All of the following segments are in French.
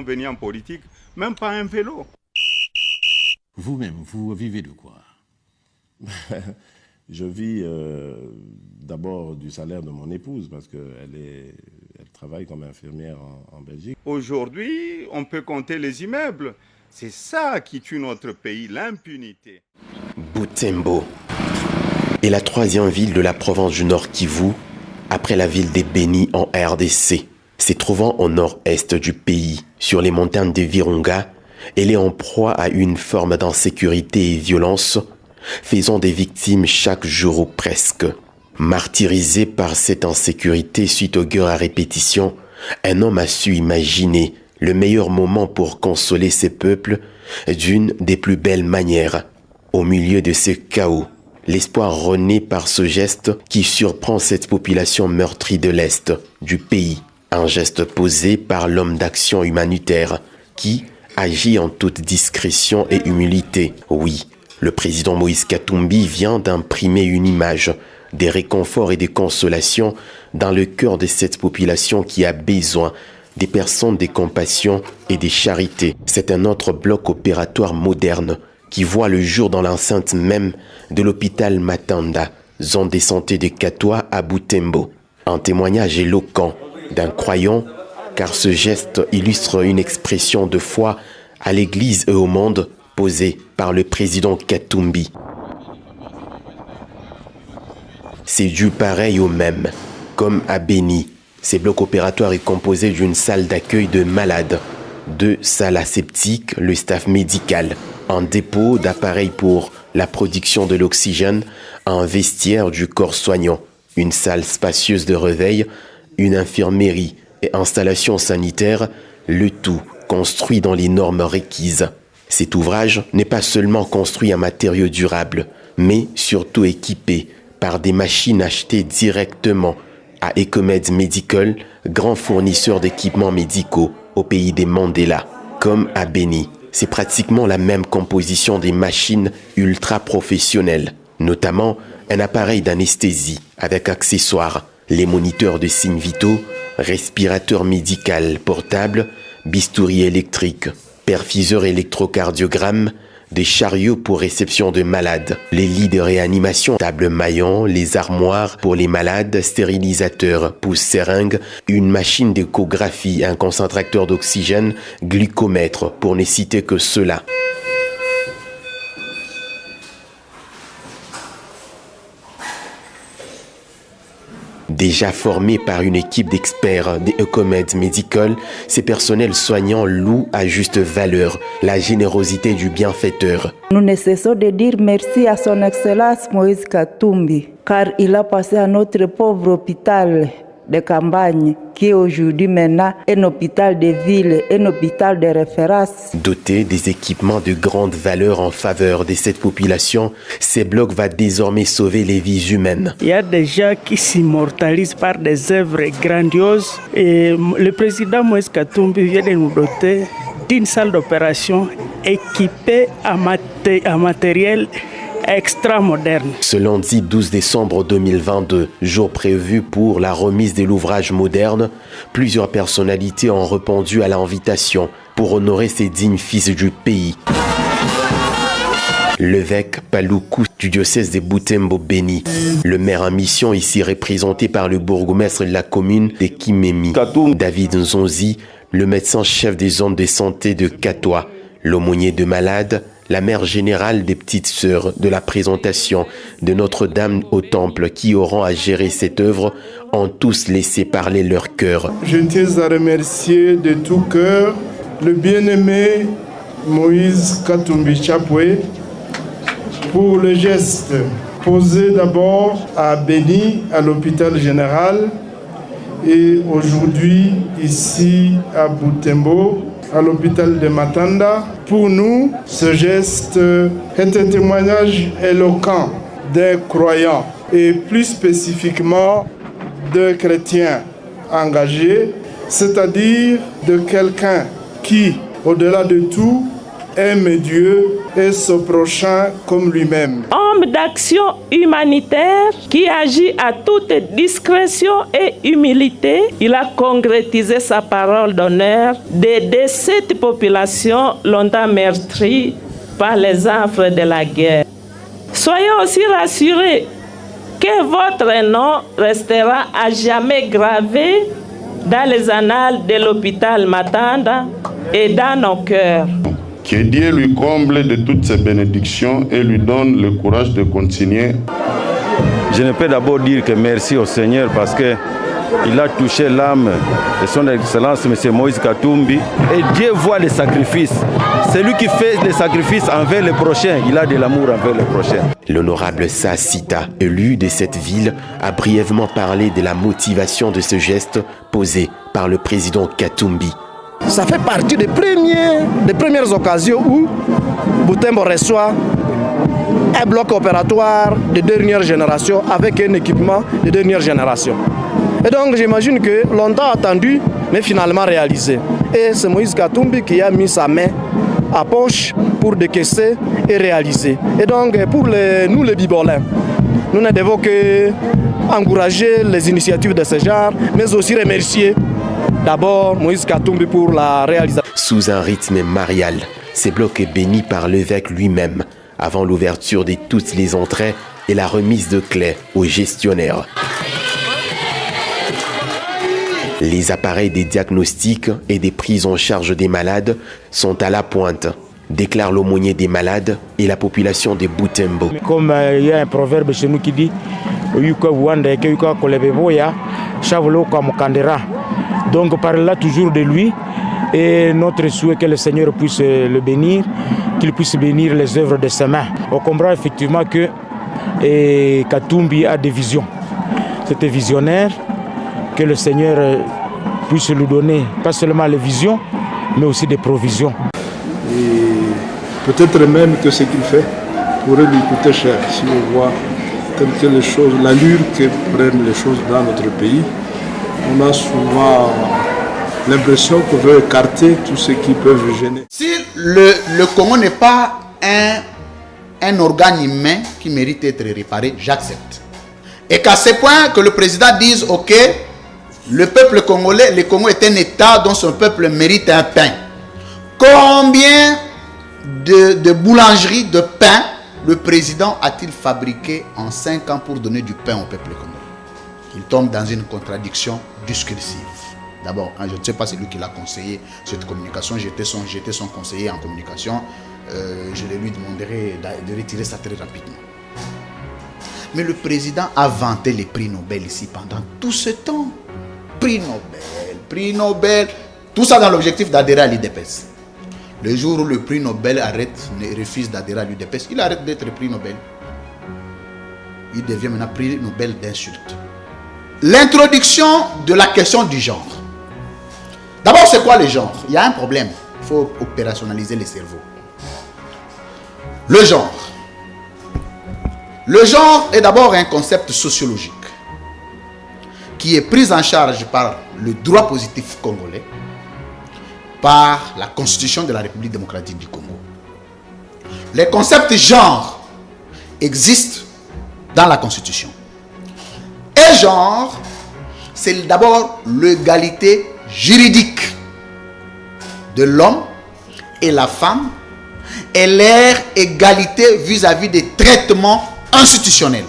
venus en politique, même pas un vélo. Vous-même, vous vivez de quoi? Je vis d'abord du salaire de mon épouse parce qu'elle travaille comme infirmière en Belgique. Aujourd'hui, on peut compter les immeubles. C'est ça qui tue notre pays, l'impunité. Butembo est la troisième ville de la province du Nord Kivu, après la ville des Béni en RDC. Se trouvant au nord-est du pays, sur les montagnes de Virunga, elle est en proie à une forme d'insécurité et violence, faisant des victimes chaque jour ou presque. Martyrisé par cette insécurité suite aux guerres à répétition, un homme a su imaginer le meilleur moment pour consoler ses peuples d'une des plus belles manières. Au milieu de ce chaos, l'espoir renaît par ce geste qui surprend cette population meurtrie de l'Est du pays. Un geste posé par l'homme d'action humanitaire qui agit en toute discrétion et humilité. Oui, le président Moïse Katumbi vient d'imprimer une image des réconforts et des consolations dans le cœur de cette population qui a besoin des personnes de compassion et de charité. C'est un autre bloc opératoire moderne qui voit le jour dans l'enceinte même de l'hôpital Matanda, zone de santé de Katwa à Butembo. Un témoignage éloquent d'un croyant, car ce geste illustre une expression de foi à l'Église et au monde posée par le président Katumbi. C'est du pareil au même, comme à Béni. Ce bloc opératoire est composé d'une salle d'accueil de malades, 2 salles aseptiques, le staff médical, un dépôt d'appareils pour la production de l'oxygène, un vestiaire du corps soignant, une salle spacieuse de réveil, une infirmerie et installation sanitaire, le tout construit dans les normes requises. Cet ouvrage n'est pas seulement construit en matériaux durables, mais surtout équipé par des machines achetées directement à Ecomed Medical, grand fournisseur d'équipements médicaux au pays des Mandela. Comme à Béni, c'est pratiquement la même composition des machines ultra professionnelles, notamment un appareil d'anesthésie avec accessoires, les moniteurs de signes vitaux, respirateur médical portable, bistouri électrique, perfuseur électrocardiogramme, des chariots pour réception de malades, les lits de réanimation, tables maillants, les armoires pour les malades, stérilisateurs, pousse seringues, une machine d'échographie, un concentrateur d'oxygène, glucomètre, pour ne citer que cela. Déjà formés par une équipe d'experts des Ecomed Medical, ces personnels soignants louent à juste valeur la générosité du bienfaiteur. Nous ne cessons de dire merci à son Excellence Moïse Katumbi, car il a passé à notre pauvre hôpital de campagne, qui est aujourd'hui maintenant un hôpital de ville, un hôpital de référence. Doté des équipements de grande valeur en faveur de cette population, ces blocs va désormais sauver les vies humaines. Il y a des gens qui s'immortalisent par des œuvres grandioses et le président Moïse Katumbi vient de nous doter d'une salle d'opération équipée à matériel extra moderne. Ce lundi 12 décembre 2022, jour prévu pour la remise de l'ouvrage moderne, plusieurs personnalités ont répondu à l'invitation pour honorer ces dignes fils du pays. L'évêque Paluku du diocèse de Butembo Béni, le maire en mission ici représenté par le bourgmestre de la commune de Kimemi, David Nzonzi, le médecin-chef des zones de santé de Katwa, l'aumônier de malades, la mère générale des petites sœurs de la présentation de Notre-Dame au Temple qui auront à gérer cette œuvre ont tous laissé parler leur cœur. Je tiens à remercier de tout cœur le bien-aimé Moïse Katumbi Chapwe pour le geste posé d'abord à Béni, à l'hôpital général, et aujourd'hui ici à Butembo, à l'hôpital de Matanda. Pour nous, ce geste est un témoignage éloquent d'un croyant et plus spécifiquement d'un chrétien engagé, c'est-à-dire de quelqu'un qui, au-delà de tout, aime Dieu et son prochain comme lui-même. Homme d'action humanitaire qui agit à toute discrétion et humilité, il a concrétisé sa parole d'honneur d'aider cette population longtemps meurtrie par les affres de la guerre. Soyez aussi rassurés que votre nom restera à jamais gravé dans les annales de l'hôpital Matanda et dans nos cœurs. Que Dieu lui comble de toutes ses bénédictions et lui donne le courage de continuer. Je ne peux d'abord dire que merci au Seigneur parce qu'il a touché l'âme de son Excellence M. Moïse Katumbi. Et Dieu voit les sacrifices. C'est lui qui fait les sacrifices envers les prochains. Il a de l'amour envers les prochains. L'honorable Sassita, élu de cette ville, a brièvement parlé de la motivation de ce geste posé par le président Katumbi. Ça fait partie des premières occasions où Butembo reçoit un bloc opératoire de dernière génération avec un équipement de dernière génération. Et donc j'imagine que longtemps attendu, mais finalement réalisé. Et c'est Moïse Katumbi qui a mis sa main à poche pour décaisser et réaliser. Et donc pour nous les Bibolins, nous ne devons que encourager les initiatives de ce genre, mais aussi remercier d'abord Moïse Katumbi pour la réalisation. Sous un rythme marial, ces blocs est béni par l'évêque lui-même avant l'ouverture de toutes les entrées et la remise de clés aux gestionnaires. Les appareils des diagnostics et des prises en charge des malades sont à la pointe, déclare l'aumônier des malades et la population de Butembo. Comme il y a un proverbe chez nous qui dit donc par là toujours de lui, et notre souhait que le Seigneur puisse le bénir, qu'il puisse bénir les œuvres de ses mains. On comprend effectivement que Katumbi a des visions. C'était visionnaire, que le Seigneur puisse lui donner pas seulement les visions, mais aussi des provisions. Et peut-être même que ce qu'il fait pourrait lui coûter cher si on voit telles que les choses, l'allure que prennent les choses dans notre pays. On a souvent l'impression qu'on veut écarter tout ce qui peut gêner. Si le Congo n'est pas un organe humain qui mérite d'être réparé, j'accepte. Et qu'à ce point que le président dise, ok, le peuple congolais, le Congo est un État dont son peuple mérite un pain. Combien de boulangeries de pain le président a-t-il fabriqué en 5 ans pour donner du pain au peuple congolais? Il tombe dans une contradiction discursive. D'abord, je ne sais pas c'est lui qui l'a conseillé cette communication. J'étais son conseiller en communication. Je lui demanderai de retirer ça très rapidement. Mais le président a vanté les prix Nobel ici pendant tout ce temps. Prix Nobel. Tout ça dans l'objectif d'adhérer à l'UDPS. Le jour où le prix Nobel refuse d'adhérer à l'UDPS, il arrête d'être prix Nobel. Il devient maintenant prix Nobel d'insulte. L'introduction de la question du genre. D'abord, c'est quoi le genre? Il y a un problème. Il faut opérationnaliser les cerveaux. Le genre. Le genre est d'abord un concept sociologique qui est pris en charge par le droit positif congolais, par la Constitution de la République démocratique du Congo. Les concepts genre existent dans la Constitution. Et genre, c'est d'abord l'égalité juridique de l'homme et la femme et leur égalité vis-à-vis des traitements institutionnels.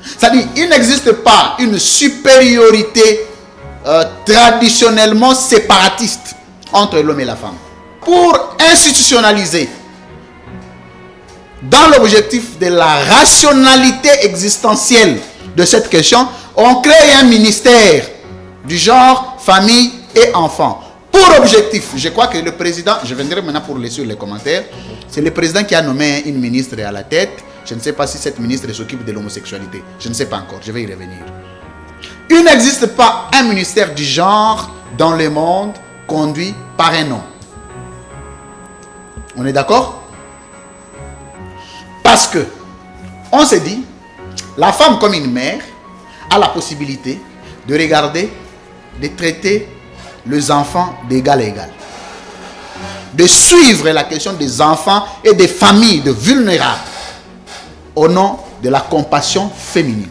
C'est-à-dire, il n'existe pas une supériorité traditionnellement séparatiste entre l'homme et la femme. Pour institutionnaliser, dans l'objectif de la rationalité existentielle de cette question, on crée un ministère du genre, famille et enfants. Pour objectif, je crois que le président, je viendrai maintenant pour lire sur les commentaires, c'est le président qui a nommé une ministre à la tête. Je ne sais pas si cette ministre s'occupe de l'homosexualité. Je ne sais pas encore, je vais y revenir. Il n'existe pas un ministère du genre dans le monde conduit par un homme. On est d'accord? Parce que, on s'est dit, la femme comme une mère a la possibilité de regarder, de traiter les enfants d'égal à égal. de suivre la question des enfants et des familles de vulnérables au nom de la compassion féminine.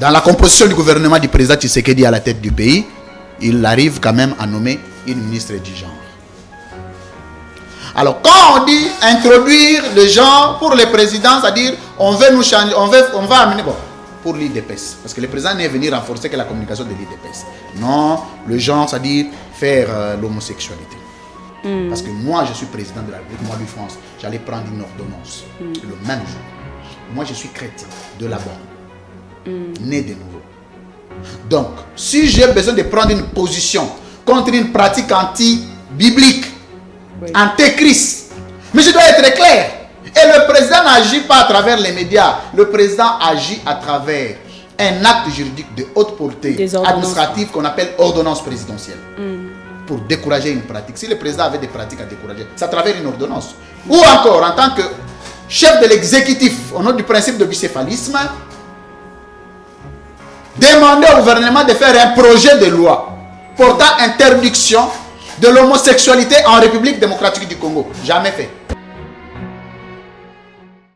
Dans la composition du gouvernement du président Tshisekedi à la tête du pays, il arrive quand même à nommer une ministre du genre. Alors quand on dit introduire le genre pour le président, c'est-à-dire on veut nous changer, on va amener pour l'IDPS, parce que le président n'est venu renforcer que la communication de l'IDPS. Non, le genre, c'est-à-dire faire l'homosexualité. Parce que moi je suis président de la République, moi de France, j'allais prendre une ordonnance le même jour. Moi je suis chrétien de la bande, né de nouveau. Donc si j'ai besoin de prendre une position contre une pratique anti-biblique, antéchrist, mais je dois être clair. Et le président n'agit pas à travers les médias. Le président agit à travers un acte juridique de haute portée administrative qu'on appelle ordonnance présidentielle. Pour décourager une pratique. Si le président avait des pratiques à décourager, c'est à travers une ordonnance. Ou encore, en tant que chef de l'exécutif, au nom du principe de bicéphalisme, demander au gouvernement de faire un projet de loi portant interdiction de l'homosexualité en République démocratique du Congo. Jamais fait.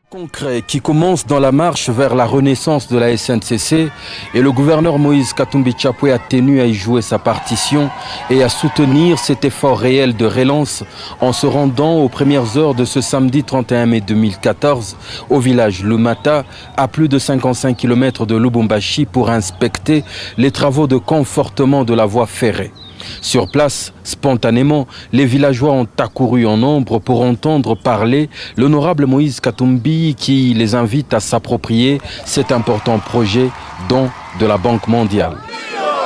Concret qui commence dans la marche vers la renaissance de la SNCC, et le gouverneur Moïse Katumbi Chapwe a tenu à y jouer sa partition et à soutenir cet effort réel de relance en se rendant aux premières heures de ce samedi 31 mai 2014 au village Lumata, à plus de 55 km de Lubumbashi, pour inspecter les travaux de confortement de la voie ferrée. Sur place, spontanément, les villageois ont accouru en nombre pour entendre parler l'honorable Moïse Katumbi qui les invite à s'approprier cet important projet don de la Banque mondiale.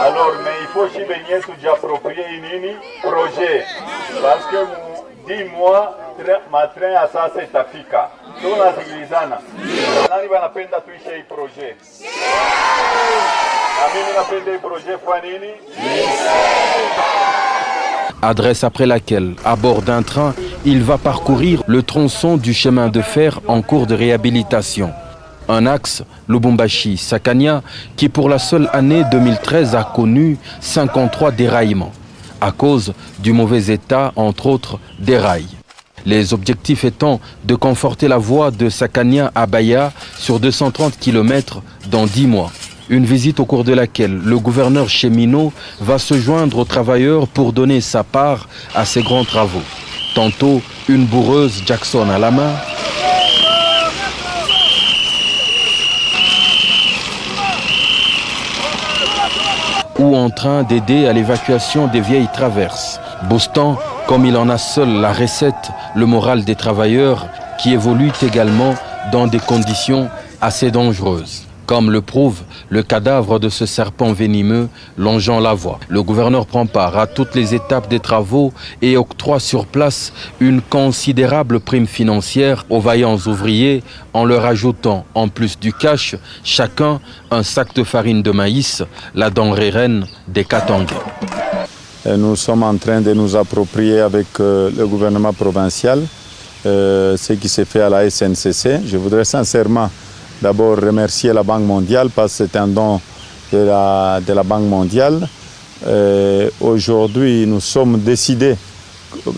Alors, mais il faut aussi venir s'approprier un projet parce que 10 mois, ma train à ça c'est Africa. Tout la civilisana. Nani va napenda tuishe hii projet. Adresse après laquelle, à bord d'un train, il va parcourir le tronçon du chemin de fer en cours de réhabilitation. Un axe, Lubumbashi-Sakania, qui pour la seule année 2013 a connu 53 déraillements, à cause du mauvais état, entre autres, des rails. Les objectifs étant de conforter la voie de Sakania à Baya sur 230 km dans 10 mois. Une visite au cours de laquelle le gouverneur cheminot va se joindre aux travailleurs pour donner sa part à ces grands travaux. Tantôt une boureuse Jackson à la main, ou en train d'aider à l'évacuation des vieilles traverses, boostant, comme il en a seul la recette, le moral des travailleurs qui évoluent également dans des conditions assez dangereuses. Comme le prouve le cadavre de ce serpent venimeux longeant la voie. Le gouverneur prend part à toutes les étapes des travaux et octroie sur place une considérable prime financière aux vaillants ouvriers en leur ajoutant, en plus du cash, chacun un sac de farine de maïs, la denrée reine des Katangais. Nous sommes en train de nous approprier avec le gouvernement provincial ce qui s'est fait à la SNCC. Je voudrais sincèrement d'abord remercier la Banque mondiale parce que c'est un don de la Banque mondiale. Aujourd'hui, nous sommes décidés.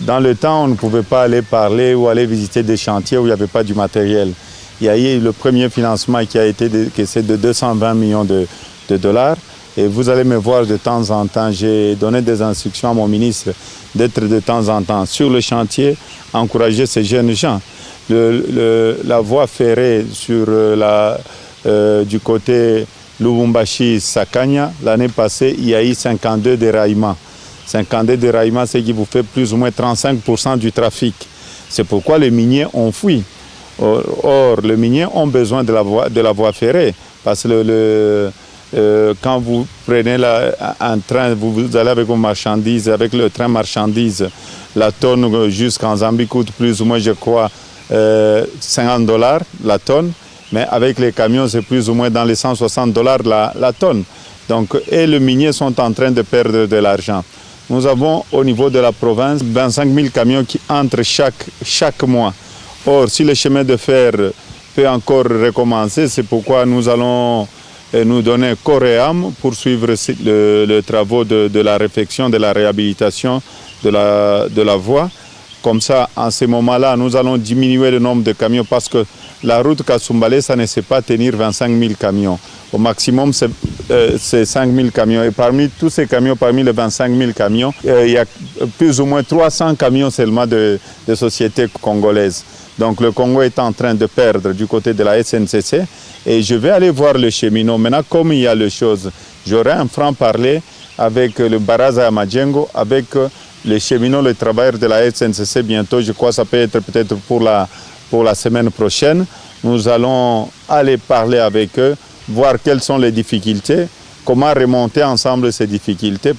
Dans le temps, on ne pouvait pas aller parler ou aller visiter des chantiers où il n'y avait pas du matériel. Il y a eu le premier financement qui a été décaissé de 220 millions de dollars. Et vous allez me voir de temps en temps. J'ai donné des instructions à mon ministre d'être de temps en temps sur le chantier, encourager ces jeunes gens. La voie ferrée sur du côté Lubumbashi-Sakania, l'année passée, il y a eu 52 déraillements. 52 déraillements, c'est qui vous fait plus ou moins 35% du trafic. C'est pourquoi les miniers ont fui. Or, les miniers ont besoin de la voie ferrée. Parce que quand vous prenez un train, vous allez avec vos marchandises, avec le train marchandises, la tonne jusqu'en Zambie coûte plus ou moins, je crois, $50 la tonne, mais avec les camions, c'est plus ou moins dans les $160 la tonne. Donc, et les miniers sont en train de perdre de l'argent. Nous avons au niveau de la province 25 000 camions qui entrent chaque mois. Or, si le chemin de fer peut encore recommencer, c'est pourquoi nous allons nous donner corps et âme pour suivre le travaux de la réfection, de la réhabilitation de la voie. Comme ça, en ce moment-là, nous allons diminuer le nombre de camions parce que la route Kasumbalé, ça ne sait pas tenir 25 000 camions. Au maximum, c'est 5 000 camions. Et parmi tous ces camions, parmi les 25 000 camions, il y a plus ou moins 300 camions seulement de sociétés congolaises. Donc le Congo est en train de perdre du côté de la SNCC. Et je vais aller voir le cheminot. Maintenant, comme il y a les choses, j'aurai un franc-parler avec le Baraza Amadjengo, avec les cheminots, les travailleurs de la SNCC bientôt. Je crois que ça peut être peut-être pour la semaine prochaine. Nous allons aller parler avec eux, voir quelles sont les difficultés, comment remonter ensemble ces difficultés.